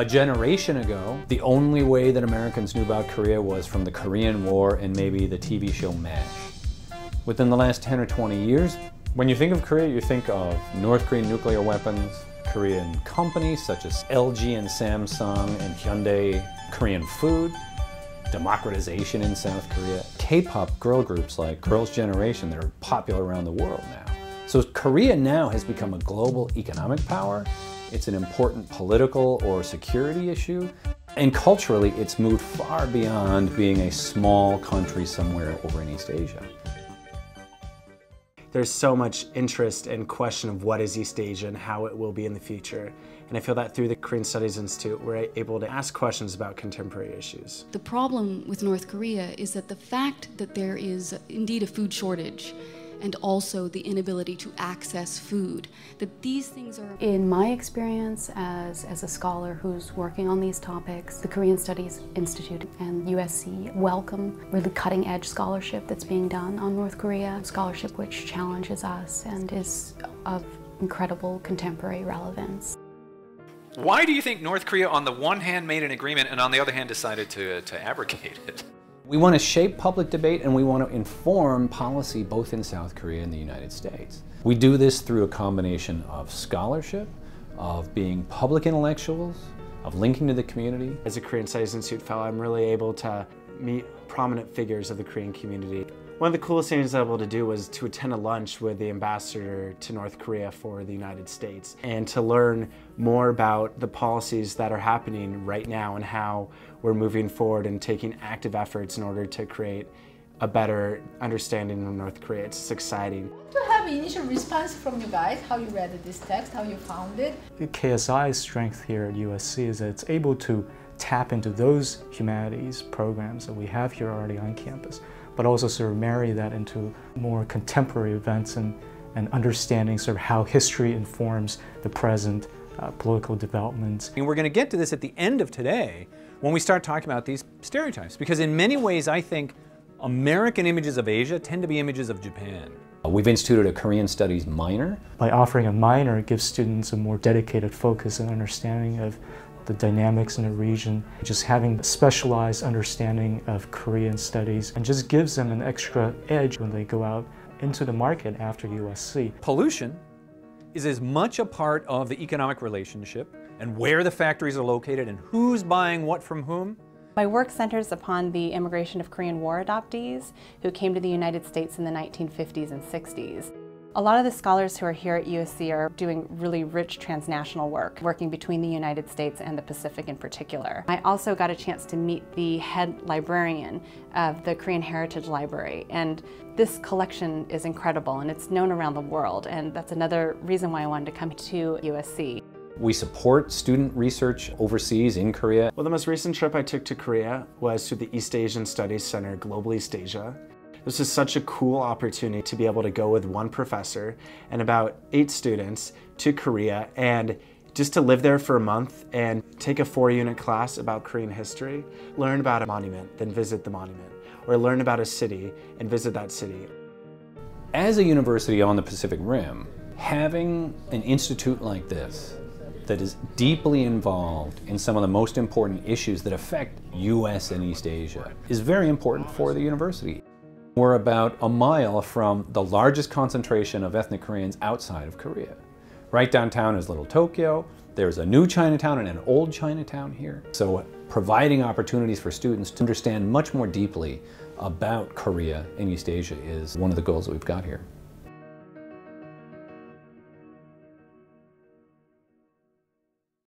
A generation ago, the only way that Americans knew about Korea was from the Korean War and maybe the TV show MASH. Within the last 10 or 20 years, when you think of Korea, you think of North Korean nuclear weapons, Korean companies such as LG and Samsung and Hyundai, Korean food, democratization in South Korea, K-pop girl groups like Girls' Generation that are popular around the world now. So Korea now has become a global economic power. It's an important political or security issue. And culturally, it's moved far beyond being a small country somewhere over in East Asia. There's so much interest and question of what is East Asia and how it will be in the future. And I feel that through the Korean Studies Institute, we're able to ask questions about contemporary issues. The problem with North Korea is that the fact that there is indeed a food shortage and also the inability to access food, that these things are... In my experience as a scholar who's working on these topics, the Korean Studies Institute and USC welcome really cutting-edge scholarship that's being done on North Korea, scholarship which challenges us and is of incredible contemporary relevance. Why do you think North Korea on the one hand made an agreement and on the other hand decided to abrogate it? We want to shape public debate and we want to inform policy both in South Korea and the United States. We do this through a combination of scholarship, of being public intellectuals, of linking to the community. As a Korean Studies Institute fellow, I'm really able to meet prominent figures of the Korean community. One of the coolest things I was able to do was to attend a lunch with the ambassador to North Korea for the United States and to learn more about the policies that are happening right now and how we're moving forward and taking active efforts in order to create a better understanding of North Korea. It's exciting. To have initial response from you guys, how you read this text, how you found it. KSI's strength here at USC is that it's able to tap into those humanities programs that we have here already on campus, but also sort of marry that into more contemporary events and understanding sort of how history informs the present political developments. And we're going to get to this at the end of today when we start talking about these stereotypes, because in many ways I think American images of Asia tend to be images of Japan. We've instituted a Korean Studies minor. By offering a minor, it gives students a more dedicated focus and understanding of the dynamics in the region, just having a specialized understanding of Korean studies, and just gives them an extra edge when they go out into the market after USC. Pollution is as much a part of the economic relationship and where the factories are located and who's buying what from whom. My work centers upon the immigration of Korean War adoptees who came to the United States in the 1950s and 60s. A lot of the scholars who are here at USC are doing really rich transnational work, working between the United States and the Pacific in particular. I also got a chance to meet the head librarian of the Korean Heritage Library, and this collection is incredible and it's known around the world, and that's another reason why I wanted to come to USC. We support student research overseas in Korea. Well, the most recent trip I took to Korea was to the East Asian Studies Center, Global East Asia. This is such a cool opportunity to be able to go with one professor and about 8 students to Korea and just to live there for a month and take a 4-unit class about Korean history, learn about a monument, then visit the monument, or learn about a city and visit that city. As a university on the Pacific Rim, having an institute like this that is deeply involved in some of the most important issues that affect US and East Asia is very important for the university. We're about a mile from the largest concentration of ethnic Koreans outside of Korea. Right downtown is Little Tokyo. There's a new Chinatown and an old Chinatown here. So providing opportunities for students to understand much more deeply about Korea and East Asia is one of the goals that we've got here.